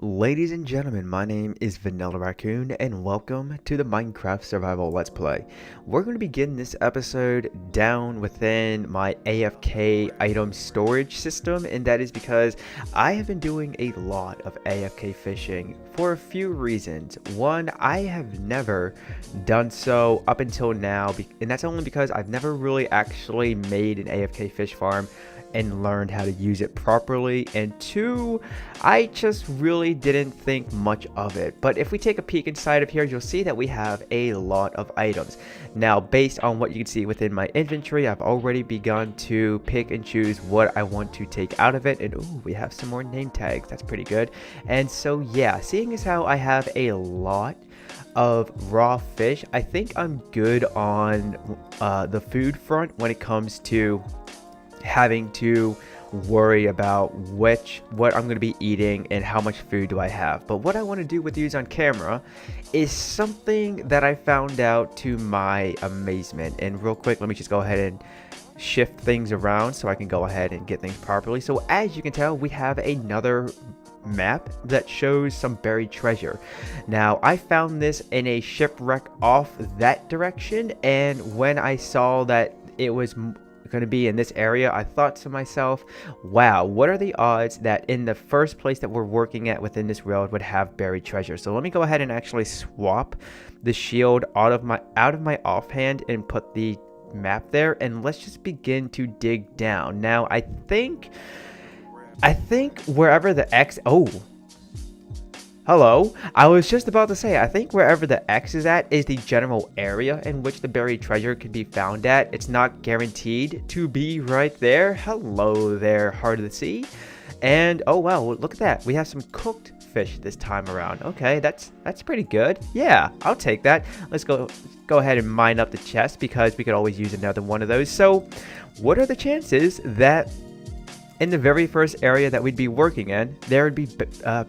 Ladies and gentlemen, my name is Vanillaraccoon and welcome to the Minecraft Survival Let's Play. We're going to begin this episode down within my AFK item storage system, and that is because I have been doing a lot of AFK fishing for a few reasons. One, I have never done so up until now, and that's only because I've never really actually made an AFK fish farm and learned how to use it properly, and two, I just really didn't think much of it. But if we take a peek inside of here, you'll see that we have a lot of items. Now, based on what you can see within my inventory, I've already begun to pick and choose what I want to take out of it, and ooh, we have some more name tags. That's pretty good. And so yeah, seeing as how I have a lot of raw fish, I think I'm good on the food front when it comes to having to worry about what I'm going to be eating and how much food do I have. But what I want to do with these on camera is something that I found out to my amazement. And real quick, let me just go ahead and shift things around so I can go ahead and get things properly. So as you can tell, we have another map that shows some buried treasure. Now, I found this in a shipwreck off that direction, and when I saw that it was going to be in this area, I thought to myself, wow, what are the odds that in the first place that we're working at within this world would have buried treasure? So let me go ahead and actually swap the shield out of my offhand and put the map there, and let's just begin to dig down. Now, I think wherever the X, oh, hello. I was just about to say, I think wherever the X is at is the general area in which the buried treasure can be found at. It's not guaranteed to be right there. Hello there, Heart of the Sea. And oh wow, look at that. We have some cooked fish this time around. Okay, that's pretty good. Yeah, I'll take that. Let's go ahead and mine up the chest because we could always use another one of those. So, what are the chances that in the very first area that we'd be working in, there would be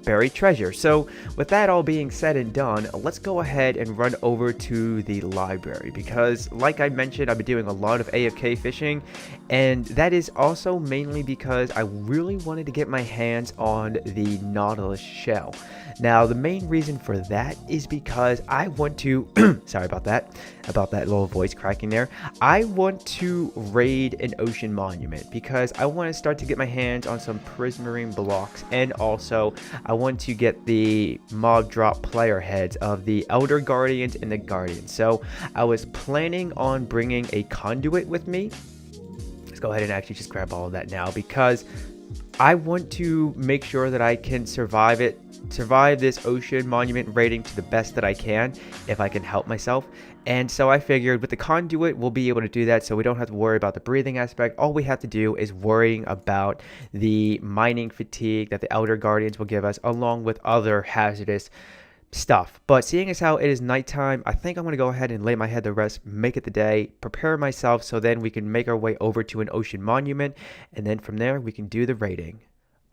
buried treasure? So with that all being said and done, let's go ahead and run over to the library, because like I mentioned, I've been doing a lot of AFK fishing, and that is also mainly because I really wanted to get my hands on the Nautilus shell. Now, the main reason for that is because I want to sorry about that little voice cracking there. I want to raid an ocean monument because I want to start to get my hands on some prismarine blocks, and also I want to get the mob drop player heads of the Elder Guardians and the Guardians. So I was planning on bringing a conduit with me. Let's go ahead and actually just grab all of that now, because I want to make sure that I can survive this ocean monument raiding to the best that I can, if I can help myself. And so I figured with the conduit, we'll be able to do that, so we don't have to worry about the breathing aspect. All we have to do is worrying about the mining fatigue that the Elder Guardians will give us, along with other hazardous stuff. But seeing as how it is nighttime, I think I'm going to go ahead and lay my head to rest, make it the day, prepare myself, so then we can make our way over to an ocean monument, and then from there we can do the raiding.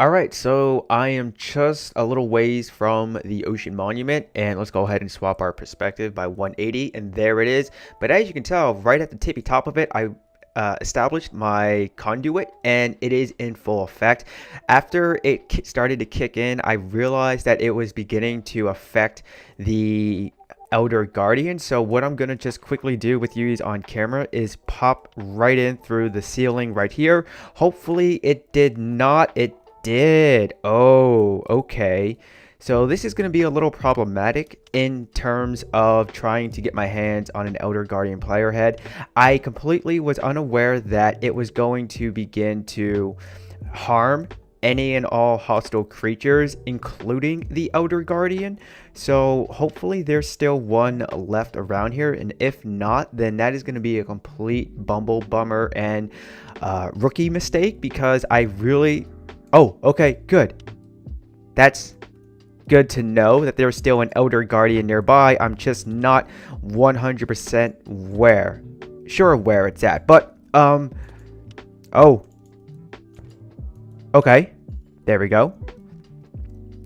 Alright, so I am just a little ways from the ocean monument, and let's go ahead and swap our perspective by 180, and there it is. But as you can tell, right at the tippy top of it, I established my conduit, and it is in full effect. After it started to kick in, I realized that it was beginning to affect the Elder Guardian. So what I'm gonna just quickly do with you on camera is pop right in through the ceiling right here. Hopefully it did not. It did. Oh, okay. So this is going to be a little problematic in terms of trying to get my hands on an Elder Guardian player head. I completely was unaware that it was going to begin to harm any and all hostile creatures, including the Elder Guardian. So hopefully there's still one left around here, and if not, then that is going to be a complete bummer and rookie mistake, because I really... Oh, okay, good. That's good to know that there's still an Elder Guardian nearby. I'm just not 100% sure where it's at. But, oh. Okay, there we go.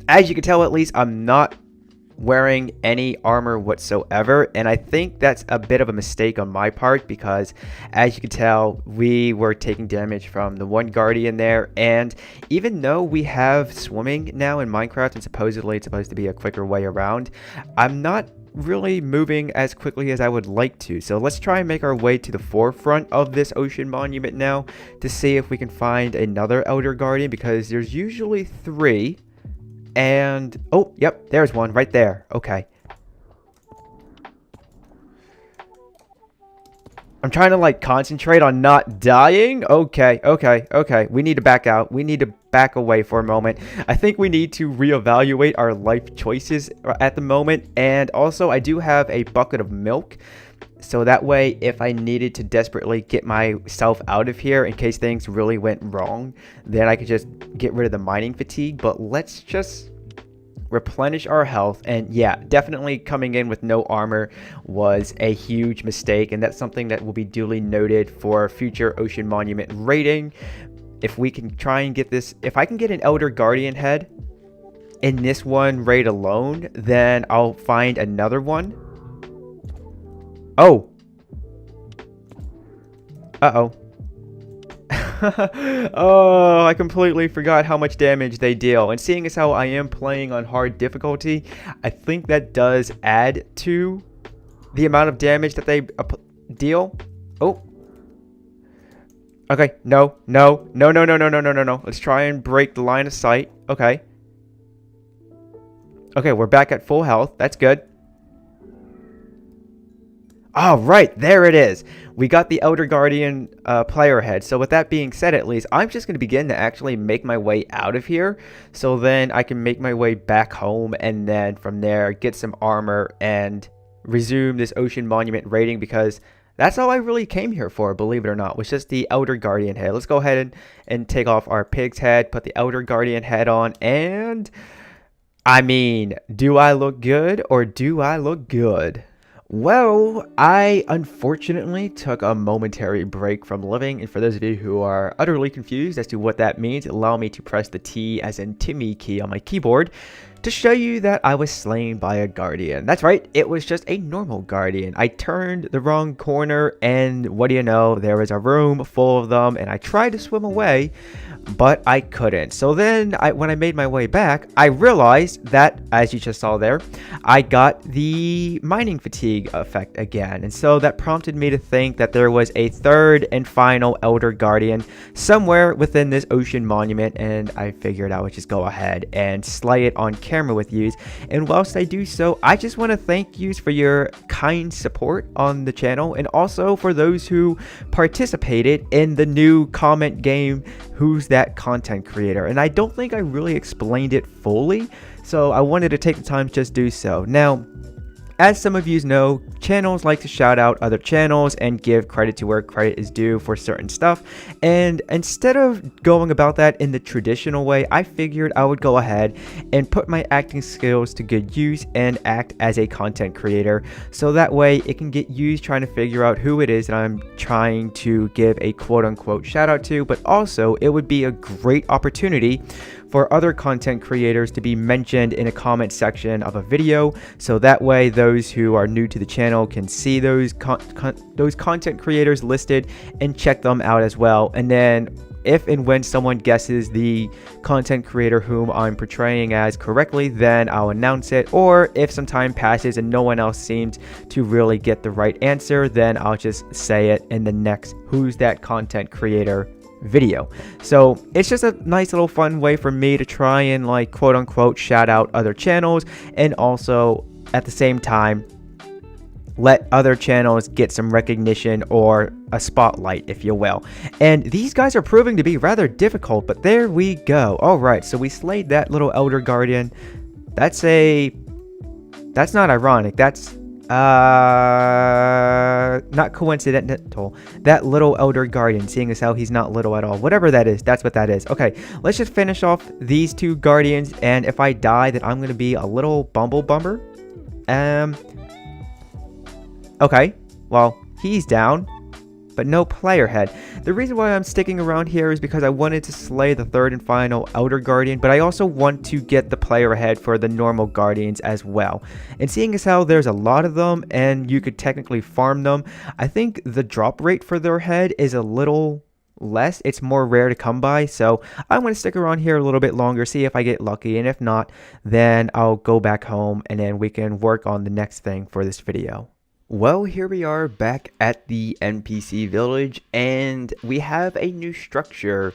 As you can tell, at least I'm not wearing any armor whatsoever, and I think that's a bit of a mistake on my part because, as you can tell, we were taking damage from the one guardian there, and even though we have swimming now in Minecraft and supposedly it's supposed to be a quicker way around, I'm not really moving as quickly as I would like to. So let's try and make our way to the forefront of this ocean monument now to see if we can find another Elder Guardian, because there's usually 3. And, oh, yep, there's one right there. Okay. I'm trying to, like, concentrate on not dying. Okay. We need to back out. We need to back away for a moment. I think we need to reevaluate our life choices at the moment. And also, I do have a bucket of milk. So that way, if I needed to desperately get myself out of here in case things really went wrong, then I could just get rid of the mining fatigue. But let's just replenish our health. And yeah, definitely coming in with no armor was a huge mistake. And that's something that will be duly noted for future Ocean Monument raiding. If we can try and get this, if I can get an Elder Guardian head in this one raid alone, then I'll find another one. Oh. Uh-oh. Oh, I completely forgot how much damage they deal. And seeing as how I am playing on hard difficulty, I think that does add to the amount of damage that they deal. Oh. Okay, no. Let's try and break the line of sight. Okay. Okay, we're back at full health. That's good. All right, there it is. We got the Elder Guardian player head. So with that being said, at least, I'm just going to begin to actually make my way out of here. So then I can make my way back home and then from there get some armor and resume this Ocean Monument raiding, because that's all I really came here for, believe it or not, was just the Elder Guardian head. Let's go ahead and take off our pig's head, put the Elder Guardian head on, and I mean, do I look good or do I look good? Well, I unfortunately took a momentary break from living, and for those of you who are utterly confused as to what that means, allow me to press the T as in Timmy key on my keyboard to show you that I was slain by a guardian. That's right, it was just a normal guardian. I turned the wrong corner, and what do you know, there was a room full of them, and I tried to swim away, but I couldn't. So then when I made my way back, I realized that, as you just saw there, I got the mining fatigue effect again. And so that prompted me to think that there was a third and final Elder Guardian somewhere within this Ocean Monument, and I figured I would just go ahead and slay it on camera with you. And whilst I do so, I just want to thank you for your kind support on the channel, and also for those who participated in the new comment game, Who's That Content Creator? And I don't think I really explained it fully, so I wanted to take the time to just do so. Now, as some of you know, channels like to shout out other channels and give credit to where credit is due for certain stuff. And instead of going about that in the traditional way, I figured I would go ahead and put my acting skills to good use and act as a content creator. So that way it can get used trying to figure out who it is that I'm trying to give a quote-unquote shout out to. But also it would be a great opportunity for other content creators to be mentioned in a comment section of a video, so that way those who are new to the channel can see those content creators listed and check them out as well. And then if and when someone guesses the content creator whom I'm portraying as correctly, then I'll announce it. Or if some time passes and no one else seems to really get the right answer, then I'll just say it in the next Who's That Content Creator video. So it's just a nice little fun way for me to try and, like, quote unquote shout out other channels, and also at the same time let other channels get some recognition or a spotlight, if you will. And these guys are proving to be rather difficult, but there we go. All right, so we slayed that little Elder Guardian. That's not ironic, that's not coincidental. That little Elder Guardian, seeing as how he's not little at all, whatever that is, that's what that is. Okay, let's just finish off these two guardians, and if I die, then I'm gonna be a little bummer. Okay, well, he's down. but no player head. The reason why I'm sticking around here is because I wanted to slay the third and final Elder Guardian, but I also want to get the player head for the normal Guardians as well. And seeing as how there's a lot of them and you could technically farm them, I think the drop rate for their head is a little less. It's more rare to come by, so I'm going to stick around here a little bit longer, see if I get lucky, and if not, then I'll go back home and then we can work on the next thing for this video. Well, here we are back at the NPC village, and we have a new structure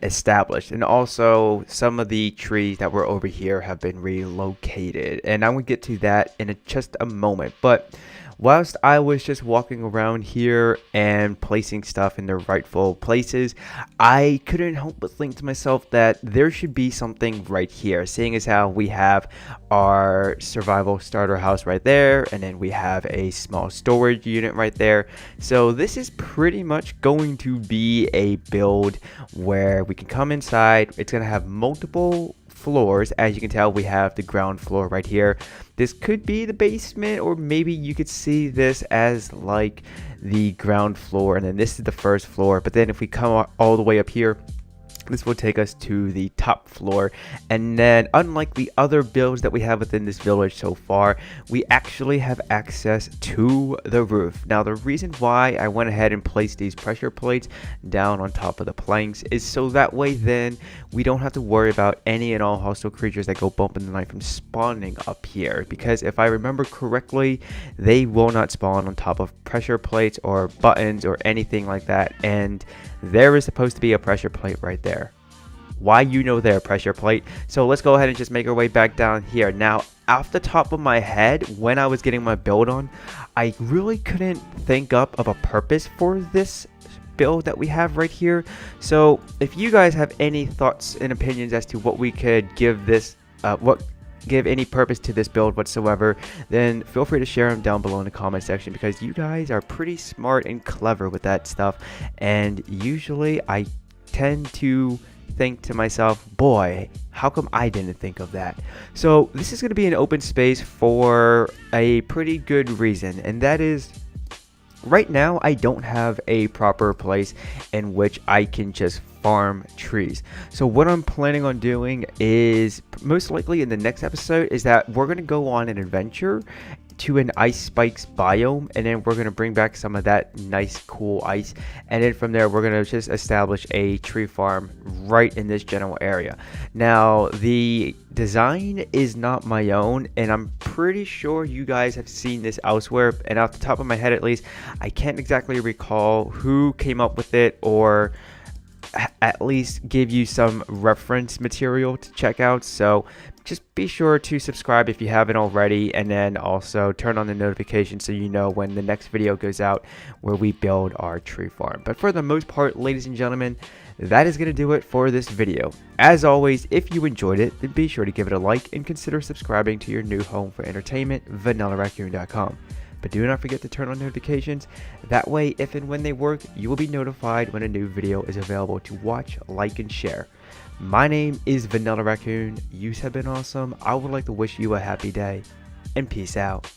established, and also some of the trees that were over here have been relocated, and I'm going to get to that in just a moment. But whilst I was just walking around here and placing stuff in their rightful places, I couldn't help but think to myself that there should be something right here, seeing as how we have our survival starter house right there, and then we have a small storage unit right there. So this is pretty much going to be a build where we can come inside. It's going to have multiple floors. As you can tell, we have the ground floor right here. This could be the basement, or maybe you could see this as like the ground floor, and then this is the first floor. But then if we come all the way up here, this will take us to the top floor. And then, unlike the other builds that we have within this village so far, we actually have access to the roof. Now, the reason why I went ahead and placed these pressure plates down on top of the planks is so that way then we don't have to worry about any and all hostile creatures that go bump in the night from spawning up here. Because if I remember correctly, they will not spawn on top of pressure plates or buttons or anything like that. And there is supposed to be a pressure plate right there. Why, you know, they're a pressure plate. So let's go ahead and just make our way back down here. Now, off the top of my head, when I was getting my build on, I really couldn't think up of a purpose for this build that we have right here. So if you guys have any thoughts and opinions as to what we could give this, give any purpose to this build whatsoever, then feel free to share them down below in the comment section, because you guys are pretty smart and clever with that stuff, and usually I tend to think to myself, boy, how come I didn't think of that? So this is going to be an open space for a pretty good reason, and that is, right now I don't have a proper place in which I can just farm trees. So what I'm planning on doing is, most likely in the next episode, is that we're going to go on an adventure to an ice spikes biome, and then we're going to bring back some of that nice cool ice, and then from there we're going to just establish a tree farm right in this general area. Now, the design is not my own, and I'm pretty sure you guys have seen this elsewhere, and off the top of my head at least, I can't exactly recall who came up with it, or at least give you some reference material to check out. So just be sure to subscribe if you haven't already, and then also turn on the notifications so you know when the next video goes out where we build our tree farm. But for the most part, ladies and gentlemen, that is going to do it for this video. As always, if you enjoyed it, then be sure to give it a like and consider subscribing to your new home for entertainment, Vanillaraccoon.com. But do not forget to turn on notifications. That way, if and when they work, you will be notified when a new video is available to watch, like, and share. My name is Vanillaraccoon. You have been awesome. I would like to wish you a happy day, and peace out.